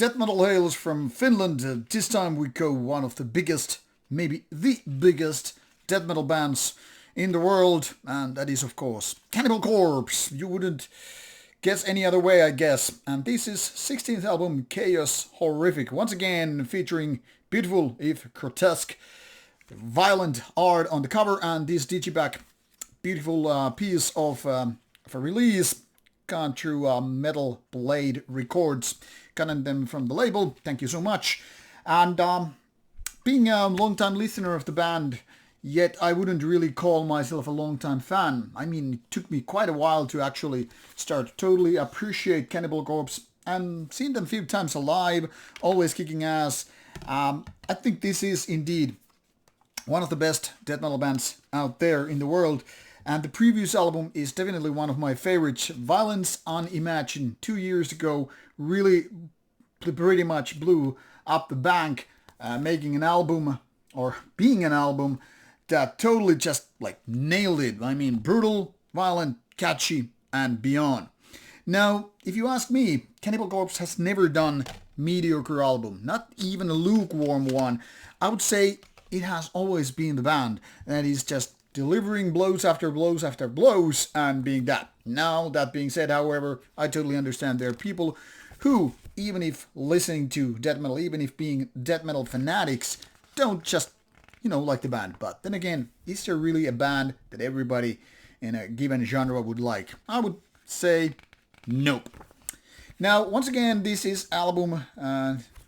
death metal hails from Finland. This time we go one of the biggest, maybe the biggest death metal bands in the world, and that is of course Cannibal Corpse. You wouldn't guess any other way, I guess. And this is 16th album, Chaos Horrific. Once again featuring beautiful, if grotesque, violent art on the cover, and this digipack, beautiful piece of a release gone through Metal Blade Records, gotten them from the label. Thank you so much. And being a long-time listener of the band, yet I wouldn't really call myself a long-time fan. I mean, it took me quite a while to actually start to totally appreciate Cannibal Corpse, and seen them a few times live, always kicking ass. I think this is indeed one of the best death metal bands out there in the world. And the previous album is definitely one of my favorites. Violence Unimagined, 2 years ago, really pretty much blew up the bank, making an album, or being an album, that totally just like nailed it. I mean, brutal, violent, catchy, and beyond. Now, if you ask me, Cannibal Corpse has never done mediocre album, not even a lukewarm one. I would say it has always been the band that is just delivering blows after blows after blows and being that. Now, that being said, however, I totally understand there are people who, even if listening to death metal, even if being death metal fanatics, don't just, like the band. But then again, is there really a band that everybody in a given genre would like? I would say nope. Now, once again, this is album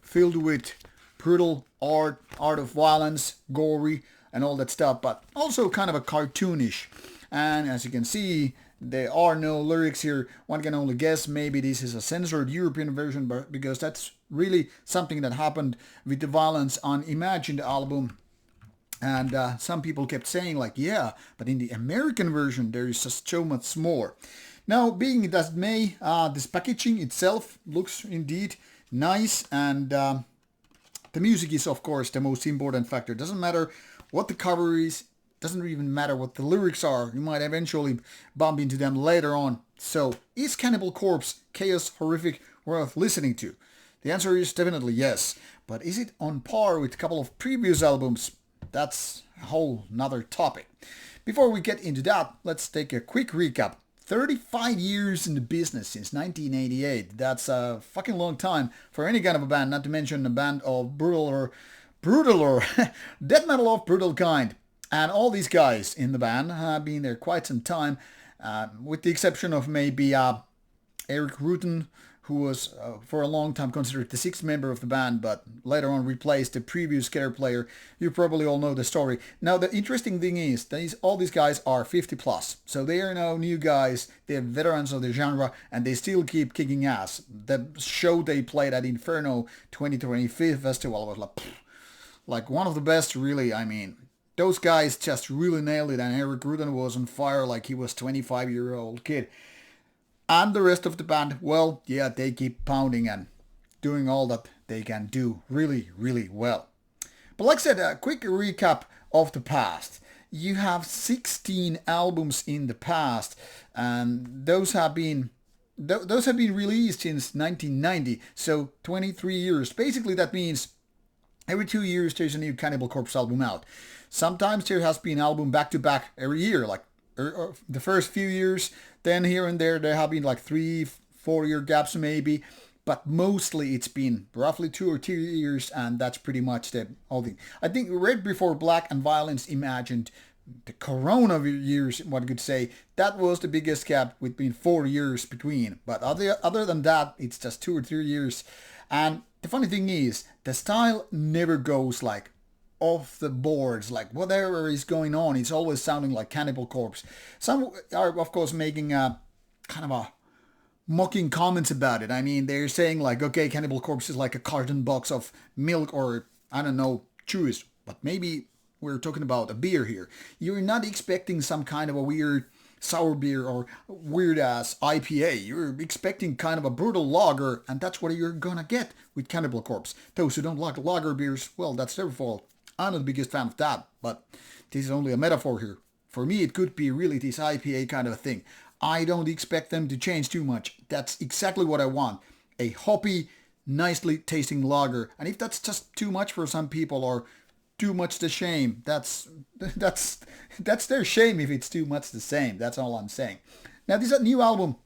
filled with brutal art of violence, gory, and all that stuff, but also kind of a cartoonish. And as you can see, there are no lyrics here. One can only guess maybe this is a censored European version, but because that's really something that happened with the Violence Unimagined album. And some people kept saying like, yeah, but in the American version there is just so much more. Now, being it as may, this packaging itself looks indeed nice, and the music is of course the most important factor. Doesn't matter what the cover is, doesn't even matter what the lyrics are. You might eventually bump into them later on. So, is Cannibal Corpse Chaos Horrific worth listening to? The answer is definitely yes. But is it on par with a couple of previous albums? That's a whole nother topic. Before we get into that, let's take a quick recap. 35 years in the business since 1988. That's a fucking long time for any kind of a band, not to mention a band of brutal or death metal of brutal kind. And all these guys in the band have been there quite some time, with the exception of maybe Eric Rutan, who was for a long time considered the sixth member of the band, but later on replaced the previous guitar player. You probably all know the story. Now, the interesting thing is that all these guys are 50 plus, so they are now new guys, they're veterans of the genre, and they still keep kicking ass. The show they played at Inferno 2025 Festival was like one of the best, really. I mean, those guys just really nailed it, and Eric Rutan was on fire like he was 25-year-old kid. And the rest of the band, well, yeah, they keep pounding and doing all that they can do really, really well. But like I said, a quick recap of the past. You have 16 albums in the past, and those have been released since 1990, so 23 years. Basically, that means every 2 years there's a new Cannibal Corpse album out. Sometimes there has been album back-to-back every year, like the first few years, then here and there have been like 3-4 year gaps maybe, but mostly it's been roughly 2 or 3 years, and that's pretty much the whole thing. I think right before Black and Violence Imagined, the Corona years, one could say, that was the biggest gap with being 4 years between, but other than that, it's just 2 or 3 years. And the funny thing is, the style never goes like off the boards, like whatever is going on, it's always sounding like Cannibal Corpse. Some are of course making a kind of a mocking comments about it. I mean, they're saying like, okay, Cannibal Corpse is like a carton box of milk, or I don't know, juice, but maybe we're talking about a beer here. You're not expecting some kind of a weird sour beer or weird ass IPA. You're expecting kind of a brutal lager, and that's what you're gonna get with Cannibal Corpse. Those who don't like lager beers, well, that's their fault. I'm not the biggest fan of that, but this is only a metaphor here. For me, it could be really this IPA kind of a thing. I don't expect them to change too much. That's exactly what I want. A hoppy, nicely tasting lager. And if that's just too much for some people or too much the shame, that's their shame if it's too much the same. That's all I'm saying. Now this new album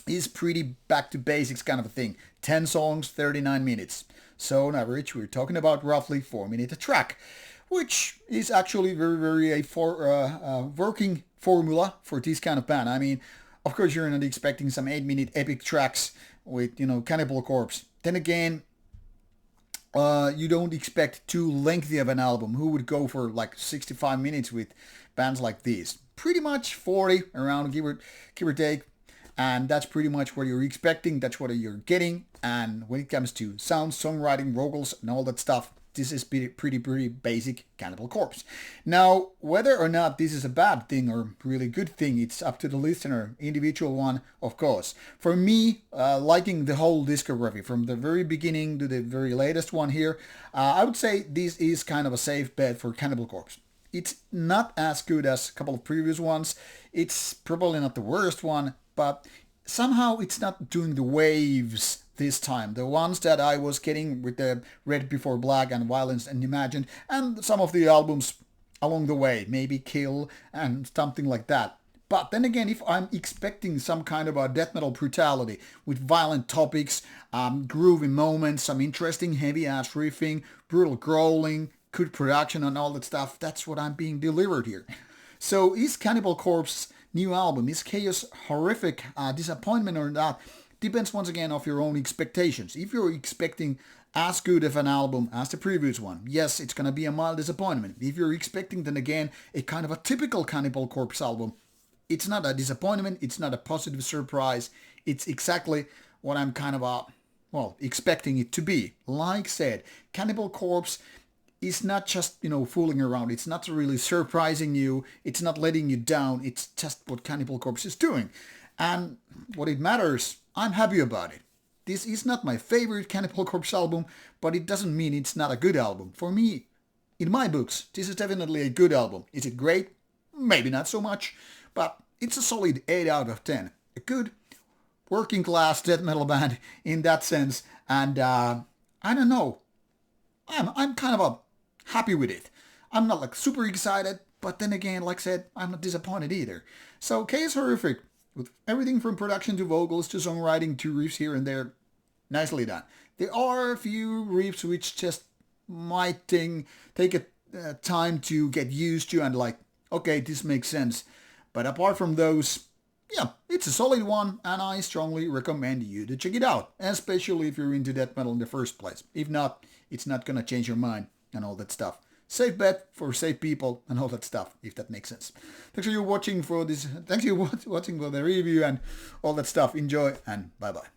is pretty back to basics kind of a thing. 10 songs, 39 minutes. So on average, we're talking about roughly 4 minutes a track, which is actually very working formula for this kind of band. I mean, of course, you're not expecting some 8-minute epic tracks with, Cannibal Corpse. Then again, you don't expect too lengthy of an album. Who would go for like 65 minutes with bands like these? Pretty much 40 around, give or take. And that's pretty much what you're expecting. That's what you're getting. And when it comes to sound, songwriting, vocals, and all that stuff, this is pretty basic Cannibal Corpse. Now, whether or not this is a bad thing or really good thing, it's up to the listener, individual one, of course. For me, liking the whole discography from the very beginning to the very latest one here, I would say this is kind of a safe bet for Cannibal Corpse. It's not as good as a couple of previous ones. It's probably not the worst one, but somehow it's not doing the waves this time. The ones that I was getting with the Red Before Black and Violence and Imagined, and some of the albums along the way, maybe Kill and something like that. But then again, if I'm expecting some kind of a death metal brutality with violent topics, groovy moments, some interesting heavy-ass riffing, brutal growling, good production and all that stuff, that's what I'm being delivered here. So is Cannibal Corpse new album, is Chaos horrific disappointment or not? Depends once again of your own expectations. If you're expecting as good of an album as the previous one, yes, it's gonna be a mild disappointment. If you're expecting then again a kind of a typical Cannibal Corpse album, it's not a disappointment, it's not a positive surprise, it's exactly what I'm kind of expecting it to be. Like said, Cannibal Corpse is not just, fooling around. It's not really surprising you. It's not letting you down. It's just what Cannibal Corpse is doing. And what it matters, I'm happy about it. This is not my favorite Cannibal Corpse album, but it doesn't mean it's not a good album. For me, in my books, this is definitely a good album. Is it great? Maybe not so much, but it's a solid 8 out of 10. A good working class death metal band in that sense. And I don't know. I'm kind of happy with it. I'm not like super excited, but then again, like I said, I'm not disappointed either. So Chaos Horrific, with everything from production to vocals to songwriting to riffs here and there, nicely done. There are a few riffs which just might take a time to get used to and like, okay, this makes sense. But apart from those, yeah, it's a solid one and I strongly recommend you to check it out, especially if you're into death metal in the first place. If not, it's not gonna change your mind and all that stuff. Safe bet for safe people and all that stuff, if that makes sense. Thanks for you watching for this. Thanks for you watching for the review and all that stuff. Enjoy and bye bye.